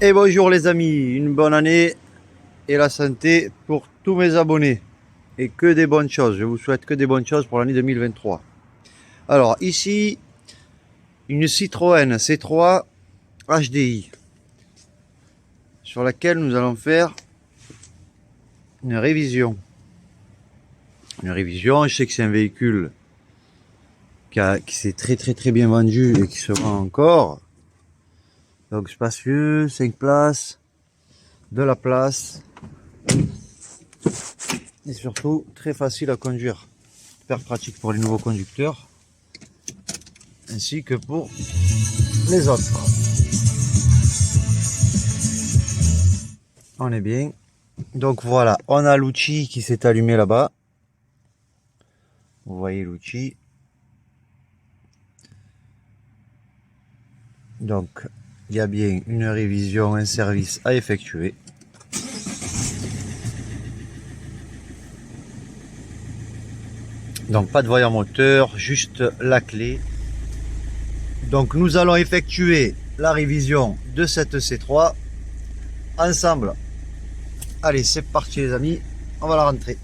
Et bonjour les amis, une bonne année et la santé pour tous mes abonnés. Et que des bonnes choses, je vous souhaite que des bonnes choses pour l'année 2023. Alors ici, une Citroën C3 HDI sur laquelle nous allons faire une révision. Une révision, je sais que c'est un véhicule qui s'est très bien vendu et qui se vend encore. Donc spacieux, 5 places, de la place. Et surtout très facile à conduire, super pratique pour les nouveaux conducteurs ainsi que pour les autres. On est bien, donc voilà, on a l'outil qui s'est allumé là-bas, vous voyez l'outil, donc il y a bien une révision, un service à effectuer. Donc pas de voyant moteur, juste la clé. Donc nous allons effectuer la révision de cette C3 ensemble. Allez, c'est parti les amis, on va la rentrer.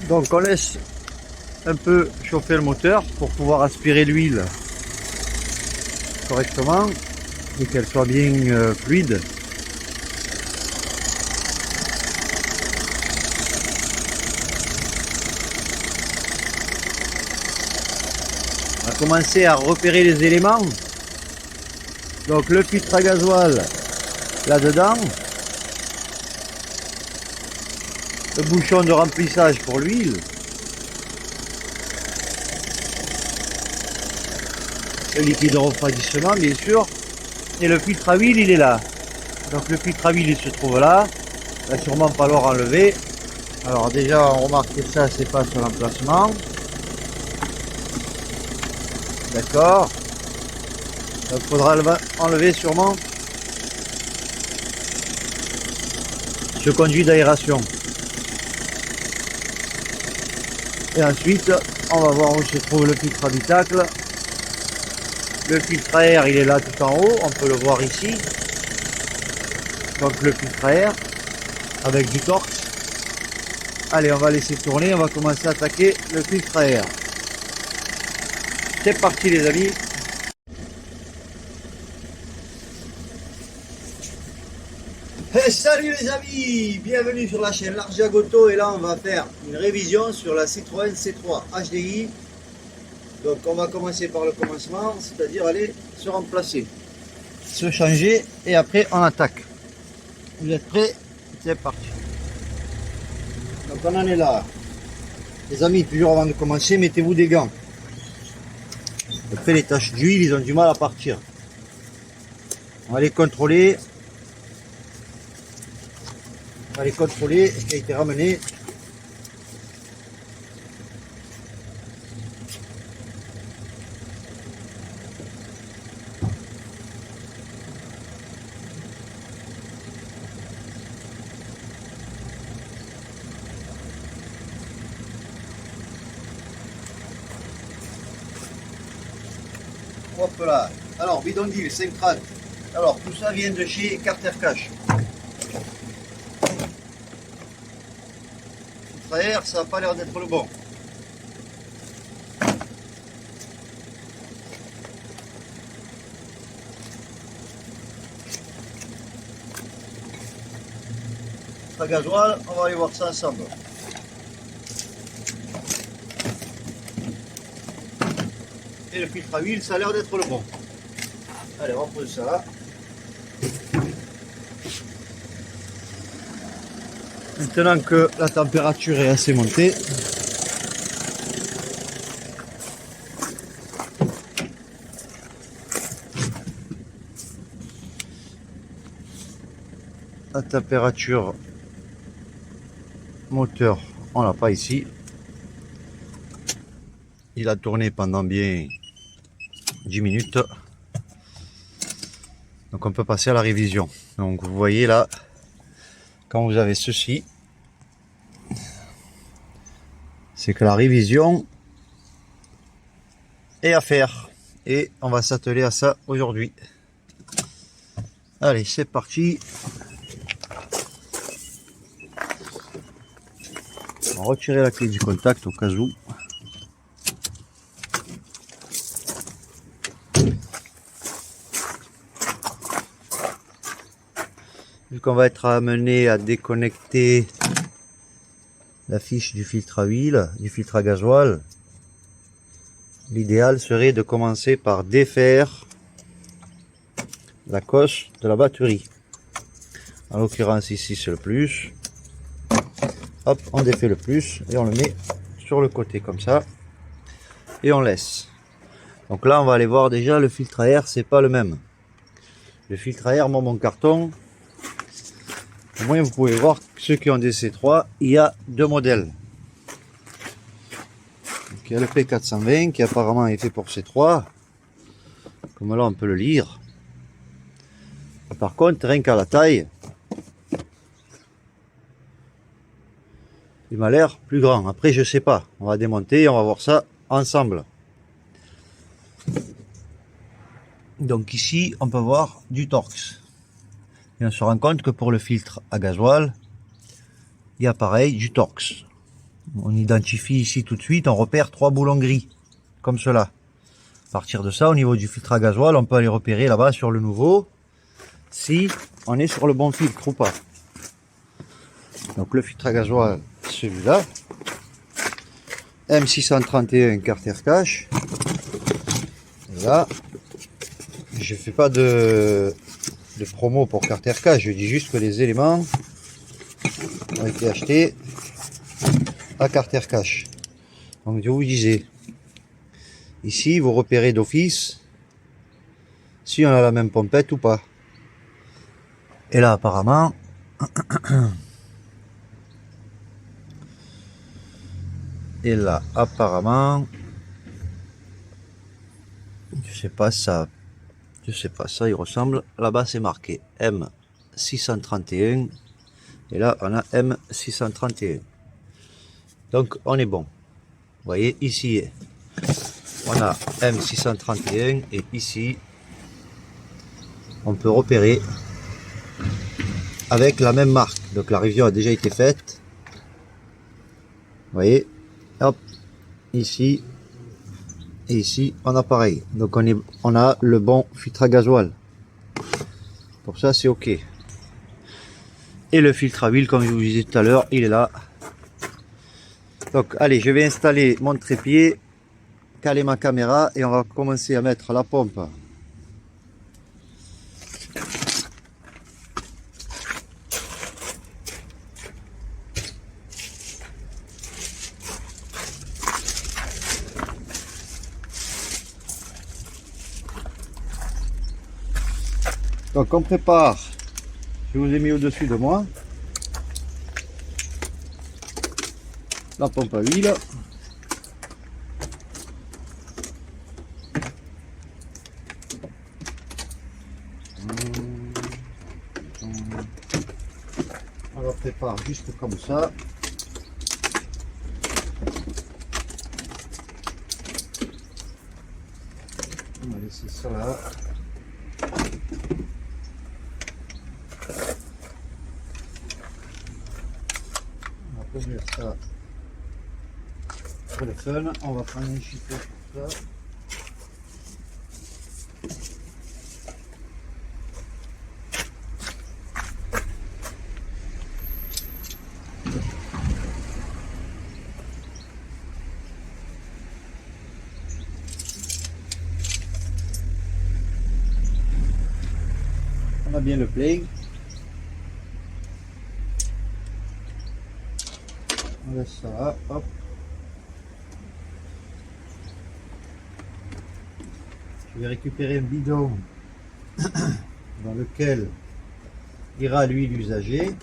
Donc on laisse un peu chauffer le moteur pour pouvoir aspirer l'huile correctement et qu'elle soit bien fluide. On va commencer à repérer les éléments. Donc le filtre à gasoil là-dedans. Le bouchon de remplissage pour l'huile. Le liquide de refroidissement bien sûr. Et le filtre à huile il est là. Donc le filtre à huile il se trouve là. Il va sûrement falloir enlever. Alors déjà on remarque que ça c'est pas sur l'emplacement. D'accord. Donc il faudra enlever sûrement ce conduit d'aération. Et ensuite, on va voir où se trouve le filtre habitacle. Le filtre à air, il est là tout en haut, on peut le voir ici. Donc le filtre à air, avec du torx. Allez, on va laisser tourner, on va commencer à attaquer le filtre à air. C'est parti les amis. Hey, salut les amis, bienvenue sur la chaîne Largiagoto et là on va faire une révision sur la Citroën C3 HDI. Donc on va commencer par le commencement, c'est-à-dire aller se remplacer, se changer et après on attaque. Vous êtes prêts? C'est parti. Donc on en est là. Les amis, toujours avant de commencer, mettez-vous des gants. Après les taches d'huile, ils ont du mal à partir. On va les contrôler. On va les contrôler ce qui a été ramené. Hop là. Alors, bidonville, 5,30. Alors, tout ça vient de chez Carter Cash. Filtre à air, ça n'a pas l'air d'être le bon. Filtre à gasoil, on va aller voir ça ensemble. Et le filtre à huile, ça a l'air d'être le bon. Allez, on pose ça là. Maintenant que la température est assez montée, la température moteur, on l'a pas ici. Il a tourné pendant bien 10 minutes. Donc on peut passer à la révision. Donc vous voyez là, quand vous avez ceci, c'est que la révision est à faire. Et on va s'atteler à ça aujourd'hui. Allez, c'est parti. On va retirer la clé du contact au cas où. Vu qu'on va être amené à déconnecter la fiche du filtre à huile, du filtre à gasoil, l'idéal serait de commencer par défaire la cosse de la batterie. En l'occurrence ici c'est le plus. Hop, on défait le plus et on le met sur le côté comme ça et on laisse. Donc là on va aller voir déjà le filtre à air, c'est pas le même. Le filtre à air, moi mon carton, au moins vous pouvez voir que ceux qui ont des C3, il y a deux modèles. Donc, il y a le P420 qui apparemment est fait pour C3, comme là on peut le lire. Par contre, rien qu'à la taille, il m'a l'air plus grand. Après, je sais pas. On va démonter et on va voir ça ensemble. Donc ici, on peut voir du Torx. Et on se rend compte que pour le filtre à gasoil, il y a pareil du Torx. On identifie ici tout de suite, on repère 3 boulons gris, comme cela. À partir de ça, au niveau du filtre à gasoil, on peut aller repérer là-bas sur le nouveau, si on est sur le bon filtre ou pas. Donc le filtre à gasoil, celui-là, M631 Carter Cash. Là, je fais pas de promo pour Carter Cash, je dis juste que les éléments ont été achetés à Carter Cash. Donc je vous disais, ici vous repérez d'office si on a la même pompette ou pas. Et là apparemment je sais pas ça, il ressemble, là-bas c'est marqué M631 et là on a M631. Donc on est bon. Vous voyez ici on a M631 et ici on peut repérer avec la même marque. Donc la révision a déjà été faite. Vous voyez, hop, ici et ici on a pareil. Donc on a le bon filtre à gasoil. Pour ça c'est ok. Et le filtre à huile, comme je vous disais tout à l'heure, il est là. Donc allez, je vais installer mon trépied, caler ma caméra et on va commencer à mettre la pompe. Donc on prépare, je vous ai mis au-dessus de moi la pompe à huile. On la prépare juste comme ça. On va les laisser ça là. On va couvrir ça pour le fun. On va prendre un chiffon pour ça. On a bien le plein. On laisse ça là, hop. Je vais récupérer un bidon dans lequel ira l'huile usagée.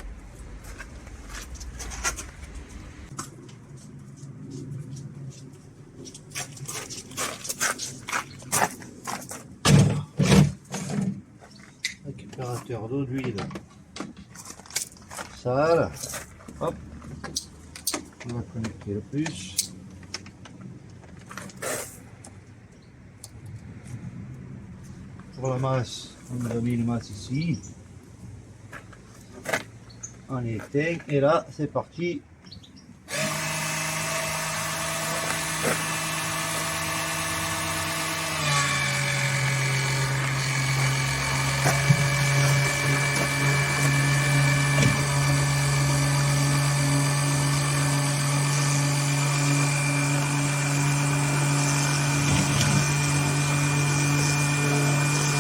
Récupérateur d'eau d'huile sale. Hop. On va connecter le plus. Pour la masse, on a mis une masse ici. On éteint et là c'est parti.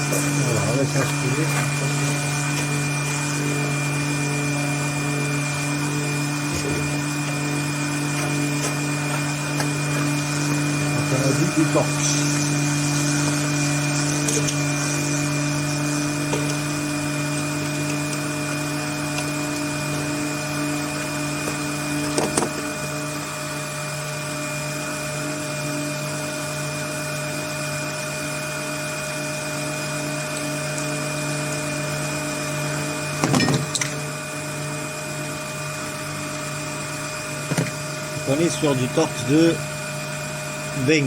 Voilà, on laisse aspirer. On a dit du torche. On est sur du torx de 20.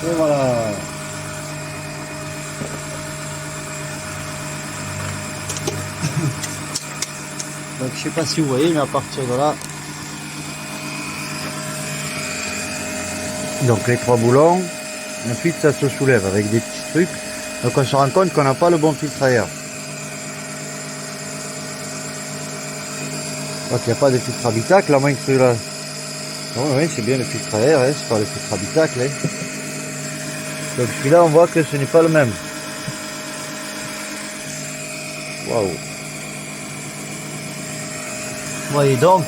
Et voilà. Donc je sais pas si vous voyez, mais à partir de là, donc les 3 boulons, ensuite ça se soulève avec des petits trucs. Donc on se rend compte qu'on n'a pas le bon filtre à air. Donc il n'y a pas de filtre habitacle, à moins que celui-là. Oh, oui, c'est bien le filtre à air, hein, c'est pas le filtre habitacle. Hein. Donc celui-là, on voit que ce n'est pas le même. Waouh! Voyez donc.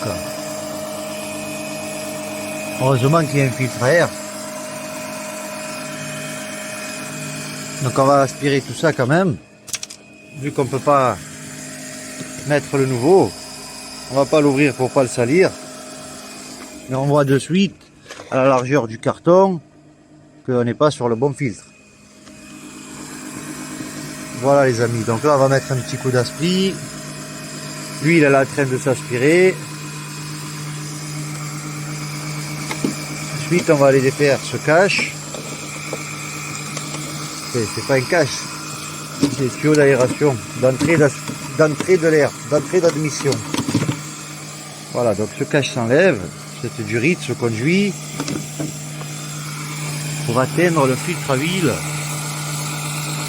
Heureusement qu'il y a un filtre à air. Donc on va aspirer tout ça quand même. Vu qu'on ne peut pas mettre le nouveau, on va pas l'ouvrir pour pas le salir. Mais on voit de suite à la largeur du carton qu'on n'est pas sur le bon filtre. Voilà les amis, donc là on va mettre un petit coup d'aspri. L'huile elle est en train de s'aspirer. Ensuite on va aller défaire ce cache. C'est pas un cache, c'est le tuyau d'aération, d'entrée de l'air, d'entrée d'admission. Voilà, donc ce cache s'enlève, cette durite, ce conduit, pour atteindre le filtre à huile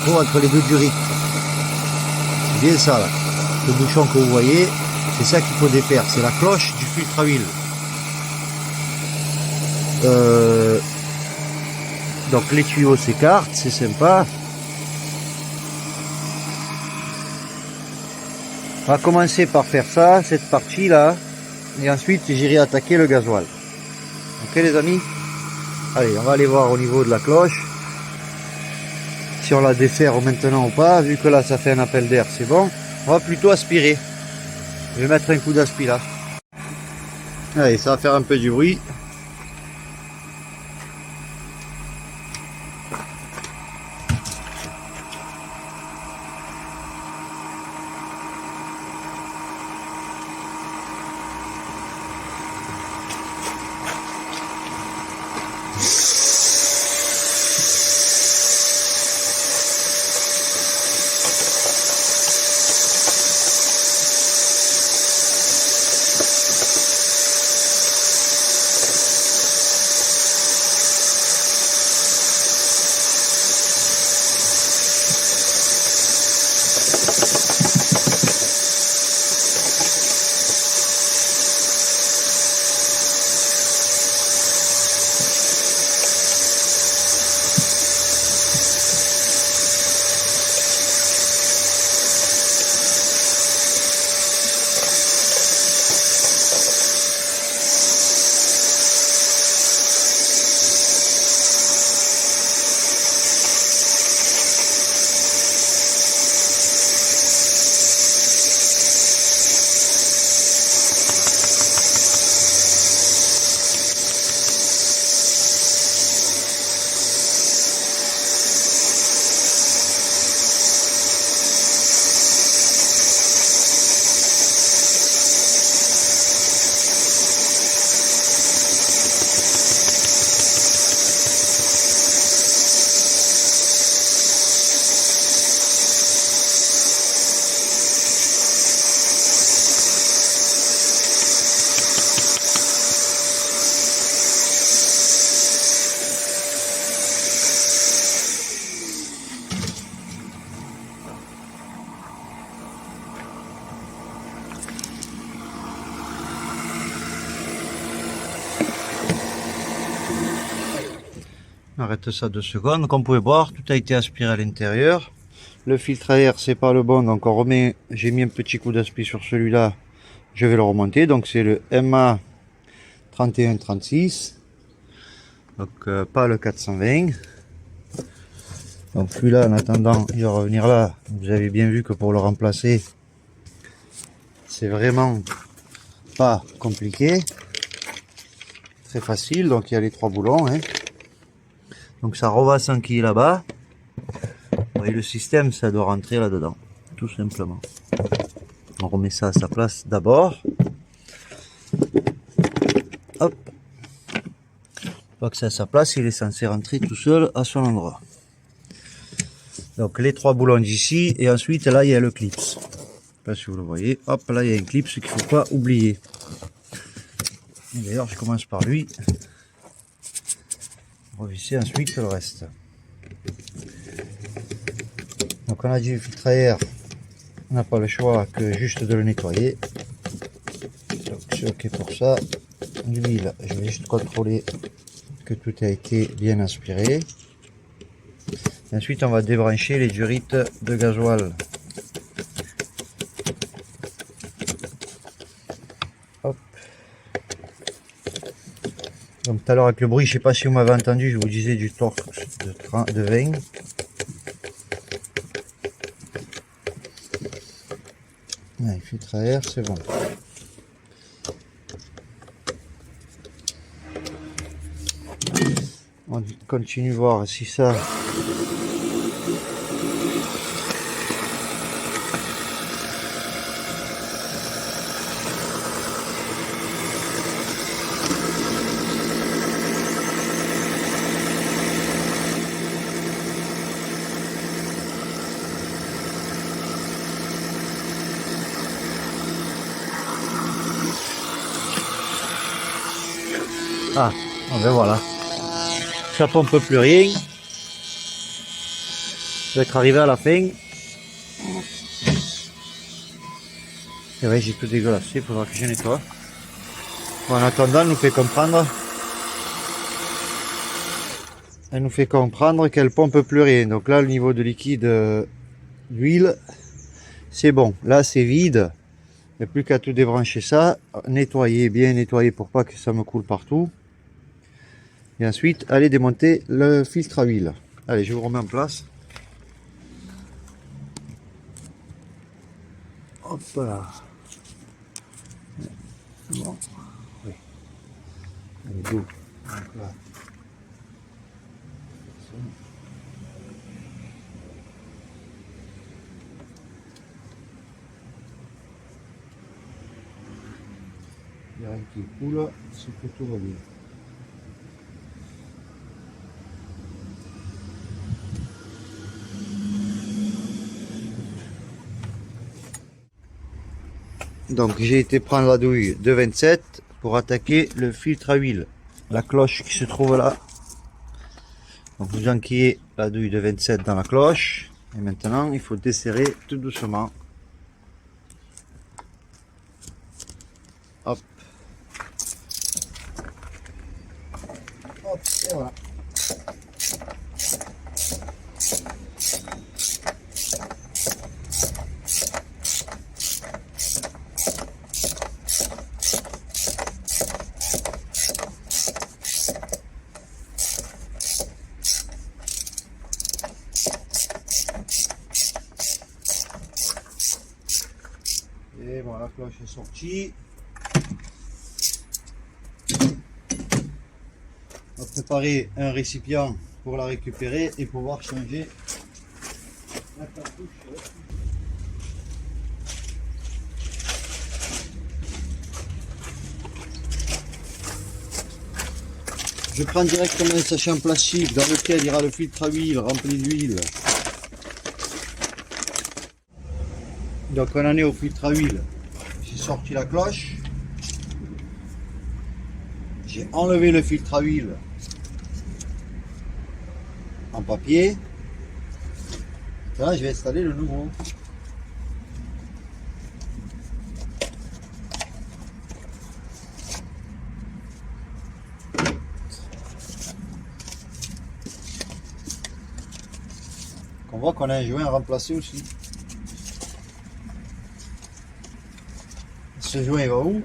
entre les deux durites. C'est bien ça là. Le bouchon que vous voyez, c'est ça qu'il faut défaire, c'est la cloche du filtre à huile. Donc les tuyaux s'écartent, c'est sympa. On va commencer par faire ça, cette partie là, et ensuite j'irai attaquer le gasoil. Ok les amis? Allez, on va aller voir au niveau de la cloche, si on la déferre maintenant ou pas. Vu que là ça fait un appel d'air, c'est bon. On va plutôt aspirer. Je vais mettre un coup d'aspi là. Allez, ça va faire un peu du bruit. On arrête ça 2 secondes. Comme vous pouvez voir, tout a été aspiré à l'intérieur. Le filtre à air, c'est pas le bon, donc on remet. J'ai mis un petit coup d'aspi sur celui-là. Je vais le remonter. Donc c'est le MA 3136. Donc pas le 420. Donc celui-là, en attendant, il va revenir là. Vous avez bien vu que pour le remplacer, c'est vraiment pas compliqué. Très facile. Donc il y a les 3 boulons. Hein. Donc ça reva s'enquiller là-bas. Et le système, ça doit rentrer là-dedans, tout simplement. On remet ça à sa place d'abord. Hop. Une fois que c'est à sa place, il est censé rentrer tout seul à son endroit. Donc les 3 boulons d'ici, et ensuite là il y a le clips. Je sais pas si vous le voyez. Hop, là il y a un clips qu'il ne faut pas oublier. D'ailleurs, je commence par lui. Revissez ensuite le reste. Donc on a dit le filtre à air, on n'a pas le choix que juste de le nettoyer. Donc c'est ok pour ça. L'huile, je vais juste contrôler que tout a été bien aspiré. Et ensuite on va débrancher les durites de gasoil. Hop. Donc tout à l'heure avec le bruit, je ne sais pas si vous m'avez entendu, je vous disais du torque de 20. Le filtre à air, c'est bon. On continue voir si ça... Ah, ah ben voilà. Ça pompe plus rien. Je vais être arrivé à la fin. Et ouais, j'ai tout dégueulassé, il faudra que je nettoie. Bon, en attendant, elle nous fait comprendre qu'elle pompe plus rien. Donc là, le niveau de liquide d'huile, c'est bon. Là, c'est vide. Il n'y a plus qu'à tout débrancher ça, nettoyer, bien nettoyer pour pas que ça me coule partout. Et ensuite, aller démonter le filtre à huile. Allez, je vous remets en place. Hop là. Bon. Oui. Allez, go. Donc là. Il n'y a rien qui coule, c'est que tout va bien. Donc j'ai été prendre la douille de 27 pour attaquer le filtre à huile. La cloche qui se trouve là. Donc vous enquillez la douille de 27 dans la cloche. Et maintenant il faut desserrer tout doucement. Hop. Hop, et voilà. Et voilà, la cloche est sortie. On va préparer un récipient pour la récupérer et pouvoir changer la cartouche. Je prends directement un sachet en plastique dans lequel il y aura le filtre à huile rempli d'huile. Donc on en est au filtre à huile. J'ai sorti la cloche. J'ai enlevé le filtre à huile en papier. Là, je vais installer le nouveau. On voit qu'on a un joint à remplacer aussi. Ce joint va où?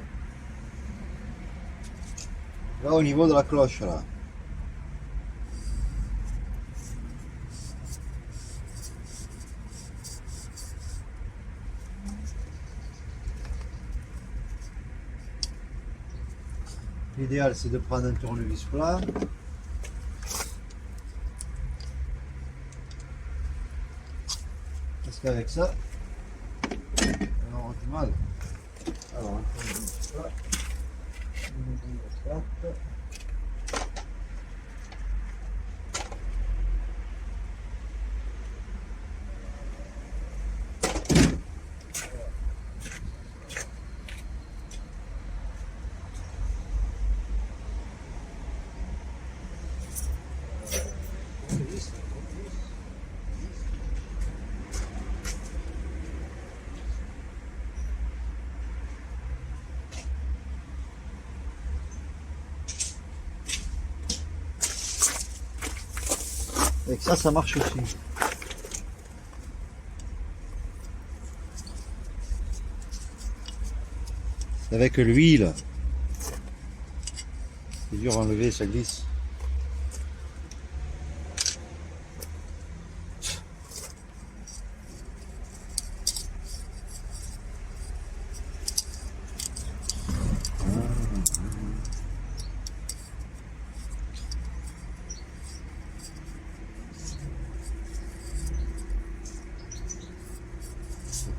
Là au niveau de la cloche là. L'idéal c'est de prendre un tournevis plat. Parce qu'avec ça, on aura du mal. Alors, un tournevis plat. Avec ça, ça marche aussi. Avec l'huile, c'est dur à enlever, ça glisse.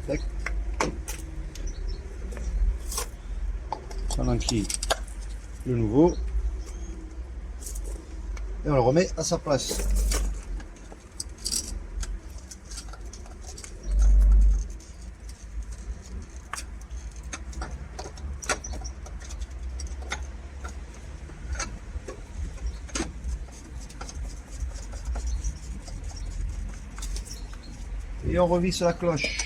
Tac. On enquille le nouveau et on le remet à sa place. Et on revisse la cloche.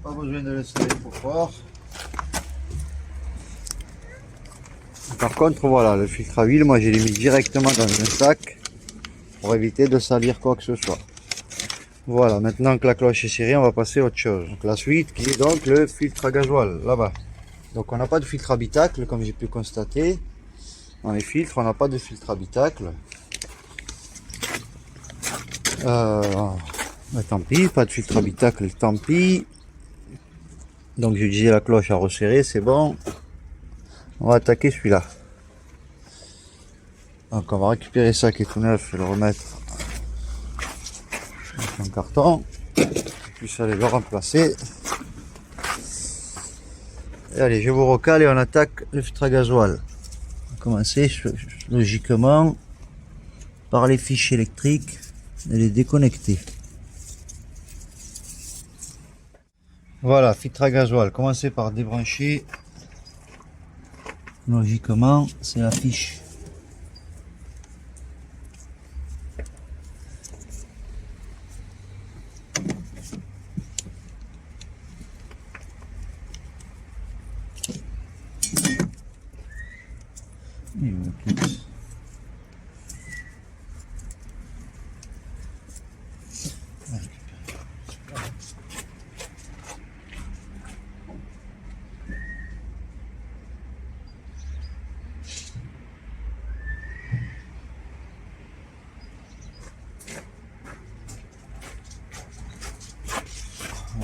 Pas besoin de le serrer trop fort. Par contre, voilà, le filtre à huile, moi je l'ai mis directement dans un sac pour éviter de salir quoi que ce soit. Voilà, maintenant que la cloche est serrée, on va passer à autre chose. Donc la suite qui est donc le filtre à gasoil, là-bas. Donc on n'a pas de filtre habitacle, comme j'ai pu constater. Dans les filtres, on n'a pas de filtre habitacle. Tant pis, pas de filtre habitacle, tant pis. Donc j'ai utilisé la cloche à resserrer, c'est bon. On va attaquer celui-là. Donc on va récupérer ça qui est tout neuf et le remettre dans un carton. Puis aller le remplacer. Et allez, je vous recale et on attaque le filtre à gasoil. On va commencer logiquement par les fiches électriques et les déconnecter. Voilà, filtre à gasoil. Commencez par débrancher. Logiquement, c'est la fiche.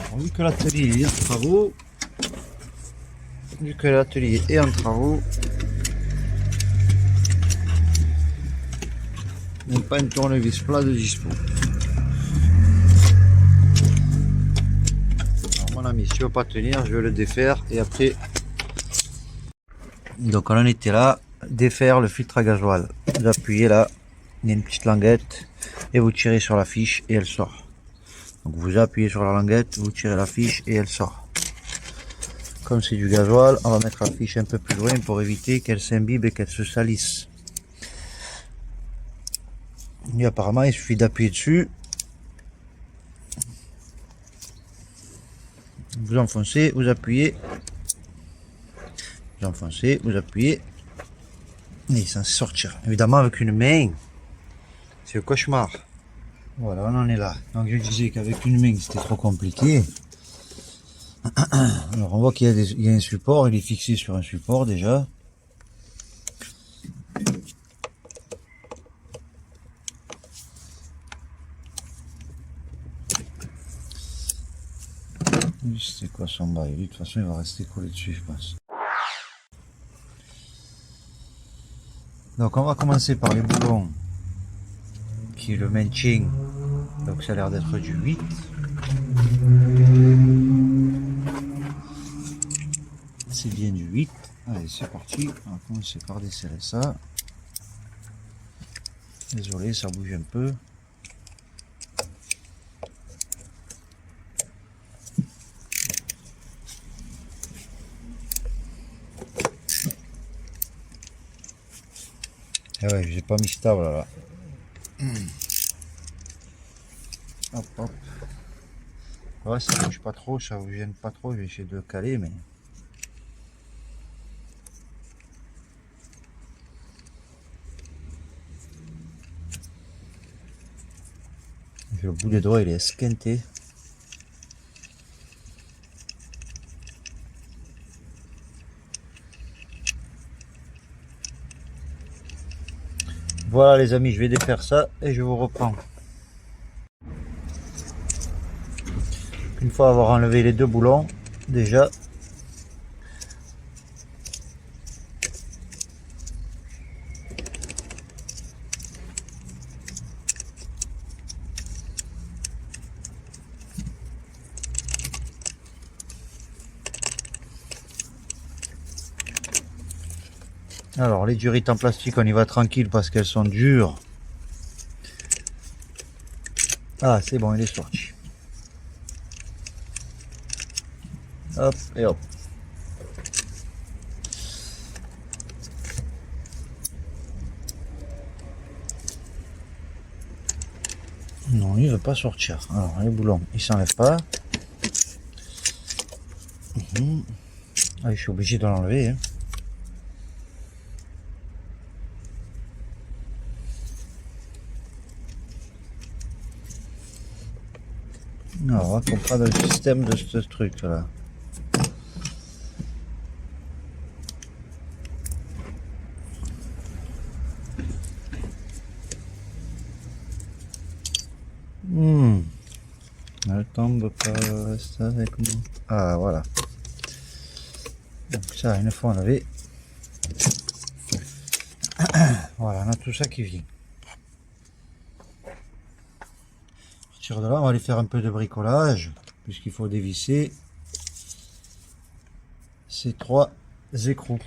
Alors, vu que l'atelier est en travaux, même pas une tournevis plat de dispo. Alors, mon ami, si je veux pas tenir, je vais le défaire et après. Donc on en était là, défaire le filtre à gasoil. Vous appuyez là, il y a une petite languette et vous tirez sur la fiche et elle sort. Donc vous appuyez sur la languette, vous tirez la fiche et elle sort. Comme c'est du gasoil, on va mettre la fiche un peu plus loin pour éviter qu'elle s'imbibe et qu'elle se salisse. Et apparemment, il suffit d'appuyer dessus. Vous enfoncez, vous appuyez. Vous enfoncez, vous appuyez. Et il s'en sortir. Évidemment, avec une main, c'est le cauchemar. Voilà, on en est là. Donc je disais qu'avec une main, c'était trop compliqué. Alors on voit qu'il y a un support, il est fixé sur un support déjà. C'est quoi son bail? De toute façon il va rester collé dessus je pense. Donc on va commencer par les boulons qui est le maintien. Donc ça a l'air d'être du 8. C'est bien du 8. Allez, c'est parti. On va commencer par desserrer ça. Désolé, ça bouge un peu. Ah ouais, j'ai pas mis stable là. Hop, hop. Ouais, ça bouge pas trop, ça vous gêne pas trop. Je vais essayer de caler, mais. Le bout des doigts il est esquinté. Voilà les amis, je vais défaire ça et je vous reprends. Une fois avoir enlevé les deux boulons, déjà, Alors les durites en plastique, on y va tranquille parce qu'elles sont dures. Ah c'est bon, il est sorti. Hop et hop. Non, il veut pas sortir. Alors les boulons, ils s'enlèvent pas. Ah, je suis obligé de l'enlever. Hein. Alors, on va comprendre le système de ce truc là. Elle tombe pas, reste avec moi. Ah voilà. Donc ça, une fois enlevé. Voilà, on a tout ça qui vient. À partir de là, on va aller faire un peu de bricolage, puisqu'il faut dévisser ces 3 écrous.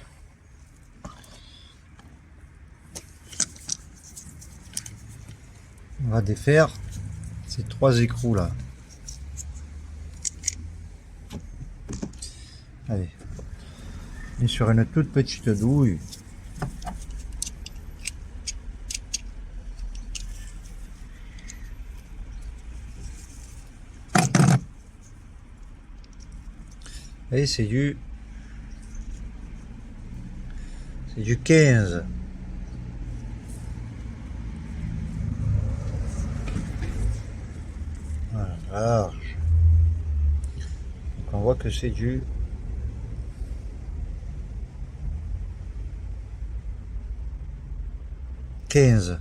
On va défaire ces 3 écrous là. Allez. Et sur une toute petite douille. Et c'est du 15. Voilà, large. Donc on voit que c'est du 15.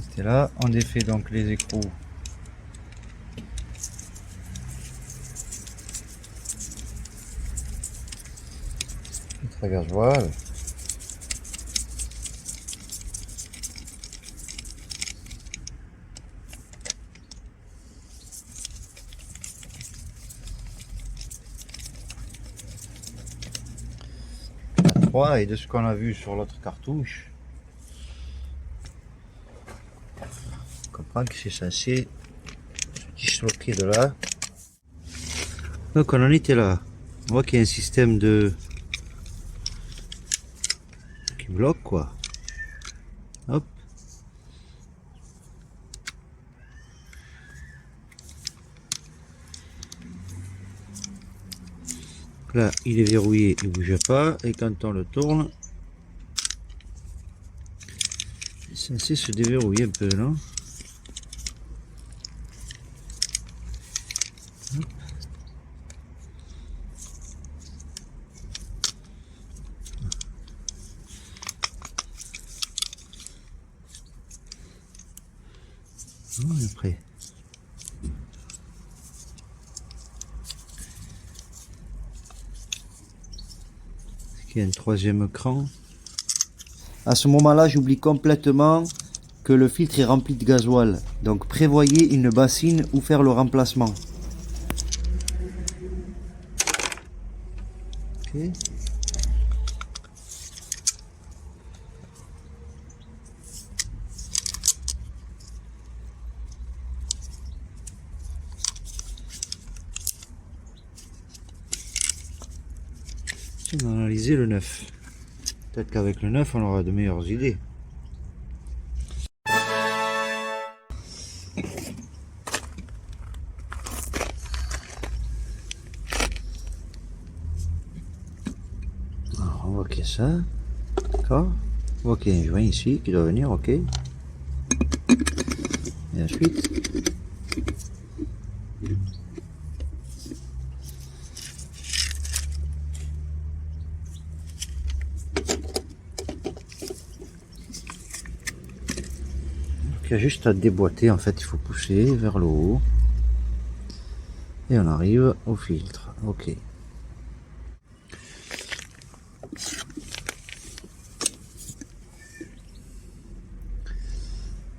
C'était là, on défait donc les écrous. Filtre à gasoil. Et de ce qu'on a vu sur l'autre cartouche, on comprend que c'est censé se disloquer de là. Donc on en était là. On voit qu'il y a un système de qui bloque quoi. Hop. Là, il est verrouillé, il ne bouge pas, et quand on le tourne, c'est censé se déverrouiller un peu, non? On est prêt. Il y a un 3e cran. À ce moment-là, j'oublie complètement que le filtre est rempli de gasoil. Donc prévoyez une bassine ou faire le remplacement. Okay. On va analyser le 9. Peut-être qu'avec le 9, on aura de meilleures idées. Alors, on voit qu'il y a ça. D'accord. On voit qu'il y a un joint ici qui doit venir, ok. Et ensuite, il y a juste à déboîter, en fait il faut pousser vers le haut et on arrive au filtre. Ok.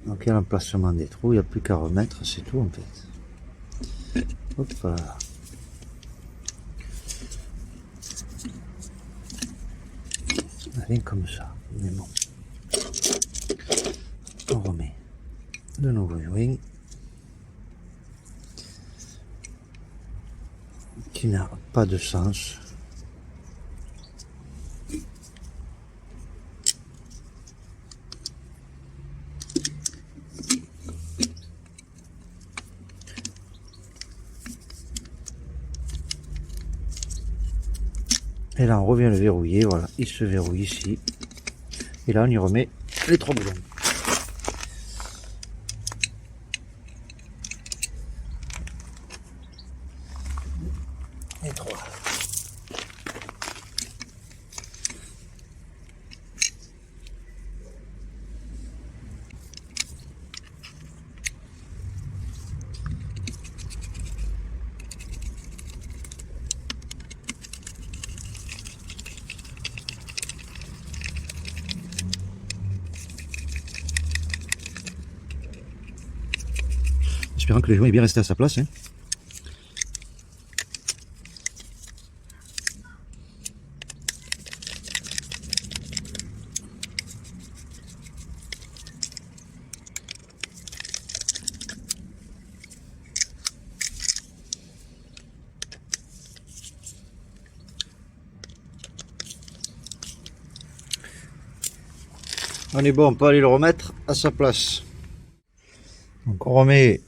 Donc il y a l'emplacement des trous, il n'y a plus qu'à remettre, c'est tout en fait. Hop là. vient comme ça. Mais bon. On remet de nouveaux joints qui n'a pas de sens. Et là, on revient le verrouiller. Voilà, il se verrouille ici. Et là, on y remet les 3 boulons. Les 3. Espérant que le joint est bien resté à sa place. Hein. On est bon, on peut aller le remettre à sa place. Donc on remet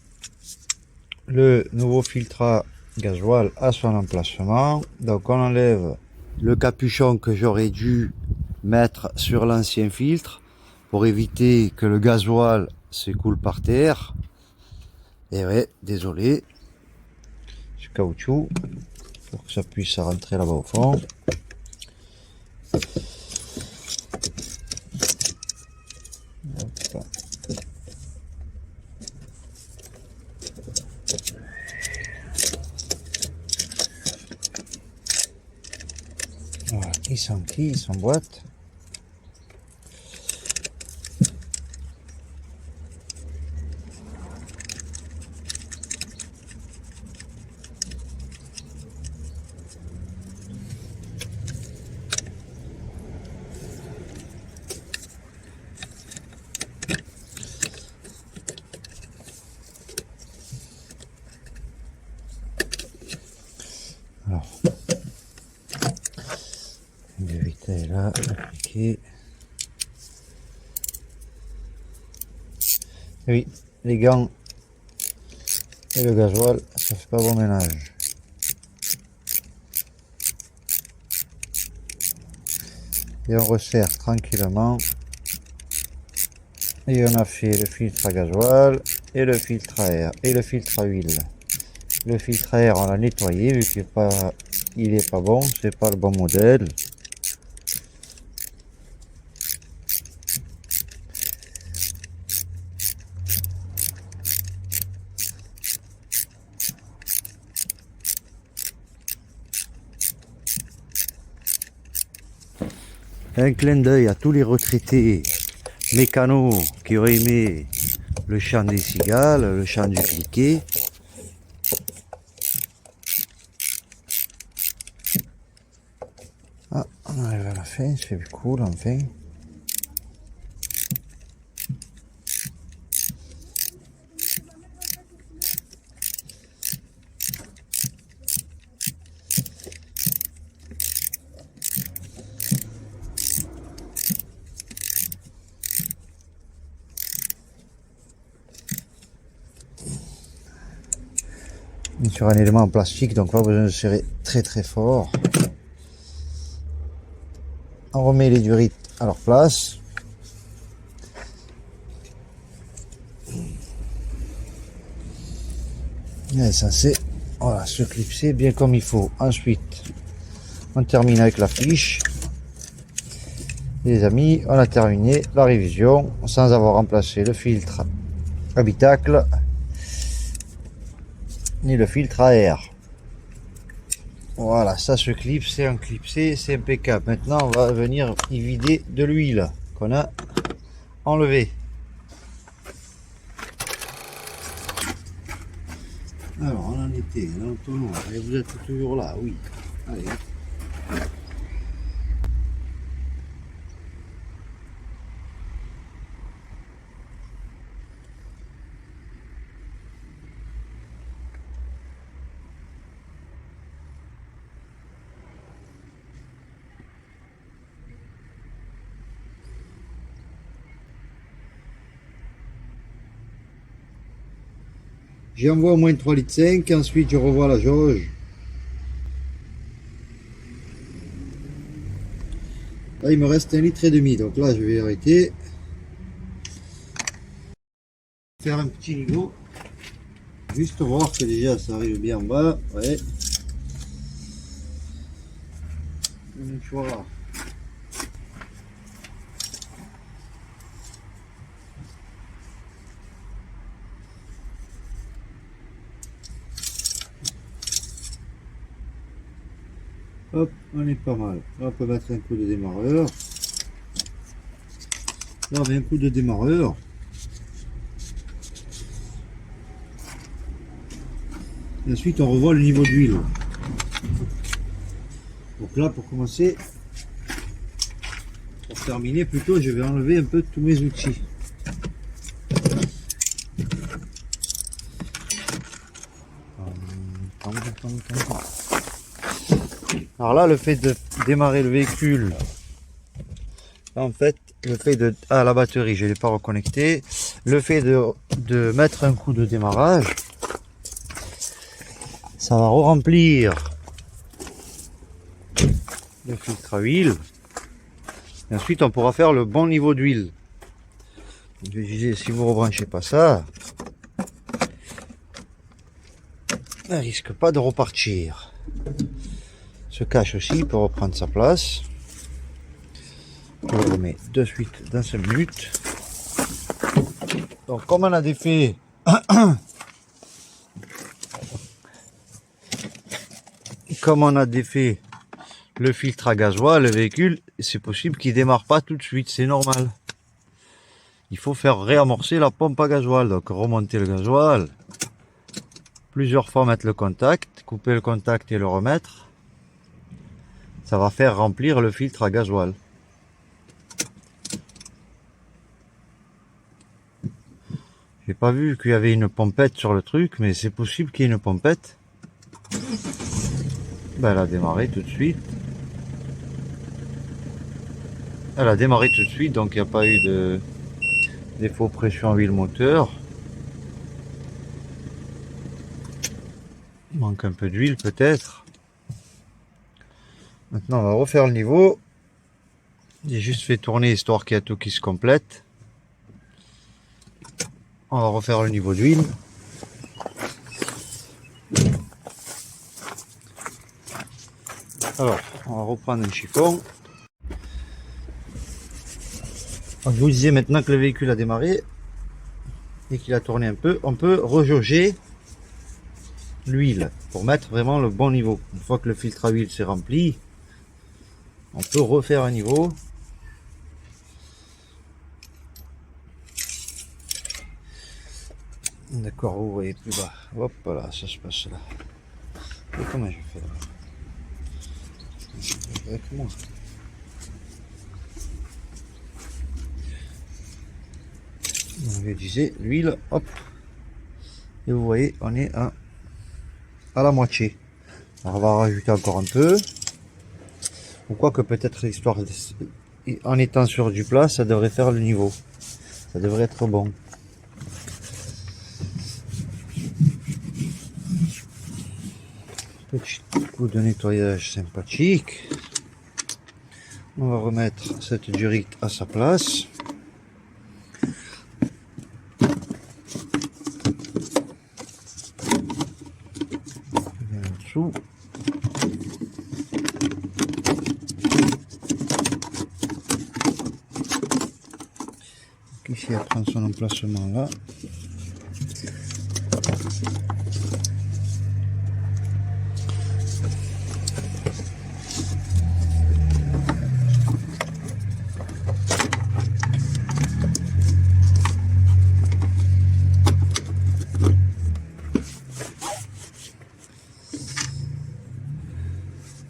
le nouveau filtre à gasoil à son emplacement. Donc on enlève le capuchon que j'aurais dû mettre sur l'ancien filtre pour éviter que le gasoil s'écoule par terre. Et ouais, désolé, ce caoutchouc pour que ça puisse rentrer là-bas au fond. Hop. Voilà, il s'emboîte. Alors, l'éviter là, appliquer. Oui, les gants et le gasoil, ça fait pas bon ménage. Et on resserre tranquillement. Et on a fait le filtre à gasoil et le filtre à air et le filtre à huile. Le filtre à air, on l'a nettoyé vu qu'il est pas bon, c'est pas le bon modèle. Un clin d'œil à tous les retraités mécanos qui auraient aimé le chant des cigales, le chant du cliquet. Ah, on arrive à la fin, c'est cool enfin. Sur un élément en plastique, donc pas besoin de serrer très très fort. On remet les durites à leur place. Il est censé, voilà, se clipser bien comme il faut. Ensuite, on termine avec la fiche. Les amis, on a terminé la révision sans avoir remplacé le filtre habitacle ni le filtre à air. Voilà, ça se clipse, c'est un clipsé, c'est impeccable. Maintenant, on va venir y vider de l'huile qu'on a enlevée. Alors, on en était dans le tonneau. Et vous êtes toujours là, oui. Allez. J'envoie au moins 3,5 litres, ensuite je revois la jauge. Là il me reste 1,5 litre, donc là je vais arrêter. Faire un petit niveau. Juste voir que déjà ça arrive bien en bas. Ouais. Une fois. Hop, on est pas mal. Là, on peut mettre un coup de démarreur. Là, on met un coup de démarreur. Et ensuite, on revoit le niveau d'huile. Donc là, pour commencer, pour terminer plutôt, je vais enlever un peu tous mes outils. Alors là, le fait de démarrer le véhicule, en fait, le fait de... Ah, la batterie, je ne l'ai pas reconnectée. Le fait de mettre un coup de démarrage, ça va remplir le filtre à huile. Et ensuite, on pourra faire le bon niveau d'huile. Je disais, si vous ne rebranchez pas ça, elle risque pas de repartir. Se cache aussi pour reprendre sa place. Je le remets de suite dans 5 minutes. Donc comme on a défait le filtre à gasoil, le véhicule, c'est possible qu'il démarre pas tout de suite, c'est normal. Il faut faire réamorcer la pompe à gasoil, donc remonter le gasoil, plusieurs fois mettre le contact, couper le contact et le remettre. Ça va faire remplir le filtre à gasoil. J'ai pas vu qu'il y avait une pompette sur le truc, mais c'est possible qu'il y ait une pompette. Ben, elle a démarré tout de suite. Elle a démarré tout de suite, donc il n'y a pas eu de défaut pression huile moteur. Il manque un peu d'huile peut-être. Maintenant on va refaire le niveau. J'ai juste fait tourner histoire qu'il y a tout qui se complète. On va refaire le niveau d'huile. Alors, on va reprendre un chiffon. Donc, je vous disais maintenant que le véhicule a démarré et qu'il a tourné un peu, on peut rejauger l'huile pour mettre vraiment le bon niveau. Une fois que le filtre à huile s'est rempli, on peut refaire un niveau. D'accord, vous voyez plus bas. Hop là, ça se passe là. Et comment je fais là? Avec moi. Donc, je disais l'huile, hop. Et vous voyez, on est à la moitié. Alors, on va rajouter encore un peu. Ou quoi que peut-être l'histoire, en étant sur du plat, ça devrait faire le niveau. Ça devrait être bon. Petit coup de nettoyage sympathique. On va remettre cette durite à sa place. Bien en dessous. Donc ici, elle prend son emplacement là.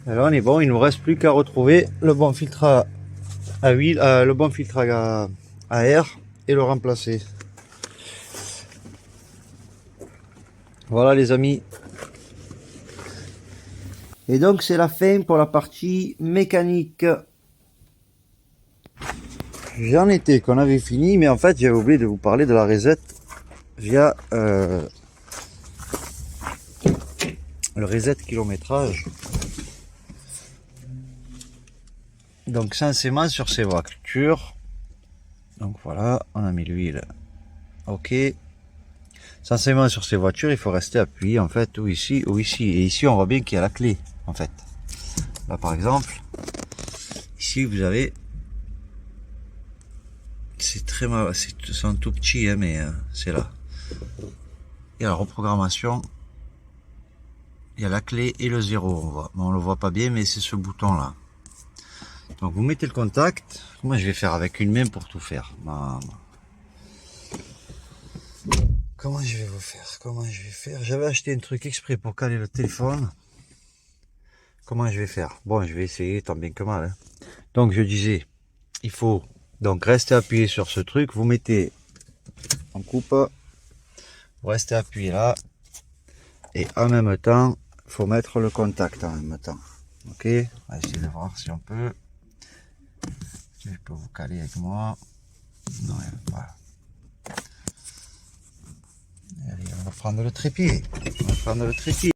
Alors on est bon, il ne nous reste plus qu'à retrouver le bon filtre à huile, le bon filtre à air et le remplacer. Voilà les amis. Et donc c'est la fin pour la partie mécanique. J'en étais qu'on avait fini, mais en fait j'avais oublié de vous parler de la reset via le reset kilométrage. Donc censément sur ces voitures. Donc voilà, on a mis l'huile. Ok. Censément sur ces voitures, il faut rester appuyé en fait ou ici ou ici. Et ici on voit bien qu'il y a la clé en fait. Là par exemple, ici vous avez, c'est très mal, c'est un tout petit hein, mais c'est là. Et la reprogrammation, il y a la clé et le 0 on voit. Mais on le voit pas bien mais c'est ce bouton là. Donc vous mettez le contact. Moi je vais faire avec une main pour tout faire. Comment je vais vous faire? Comment je vais faire? J'avais acheté un truc exprès pour caler le téléphone. Comment je vais faire? Bon, je vais essayer tant bien que mal. Hein. Donc je disais, il faut donc rester appuyé sur ce truc. Vous mettez en coupe, vous restez appuyé là, et en même temps, il faut mettre le contact en même temps. Ok, on va essayer de voir si on peut. Je peux vous caler avec moi. Non, voilà. Allez, on va prendre le trépied. On va prendre le trépied.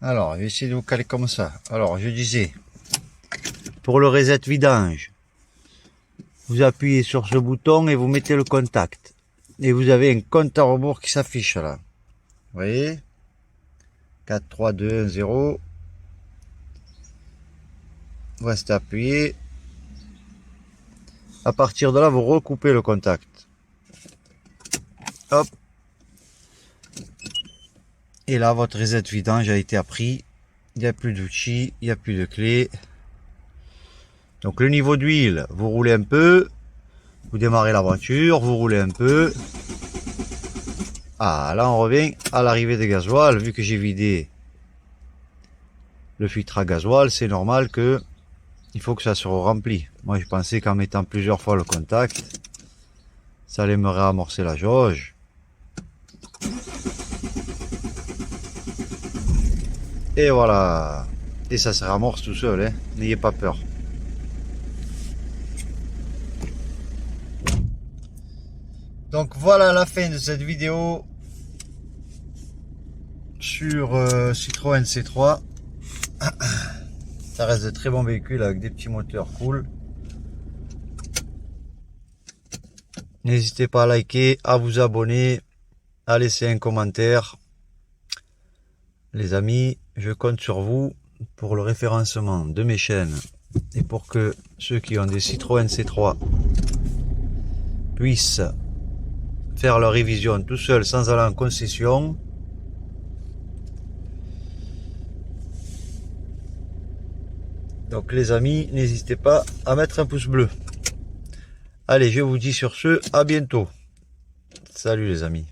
Alors, je vais essayer de vous caler comme ça. Alors, je disais, pour le reset vidange, vous appuyez sur ce bouton et vous mettez le contact. Et vous avez un compte à rebours qui s'affiche là. Vous voyez? 4, 3, 2, 1, 0. Vous restez appuyé. À partir de là, vous recoupez le contact. Hop. Et là, votre reset vidange a été appris. Il n'y a plus d'outils, il n'y a plus de clé. Donc le niveau d'huile, vous roulez un peu. Vous démarrez la voiture, vous roulez un peu. Ah, là on revient à l'arrivée de gasoil. Vu que j'ai vidé le filtre à gasoil, c'est normal que il faut que ça se remplit. Moi je pensais qu'en mettant plusieurs fois le contact, ça allait me réamorcer la jauge. Et voilà. Et ça se réamorce tout seul, hein. N'ayez pas peur. Donc voilà la fin de cette vidéo sur Citroën C3. Ça reste de très bons véhicules avec des petits moteurs cool. N'hésitez pas à liker, à vous abonner, à laisser un commentaire. Les amis, je compte sur vous pour le référencement de mes chaînes et pour que ceux qui ont des Citroën C3 puissent faire leur révision tout seul sans aller en concession. Donc les amis, n'hésitez pas à mettre un pouce bleu. Allez, je vous dis sur ce, à bientôt. Salut les amis.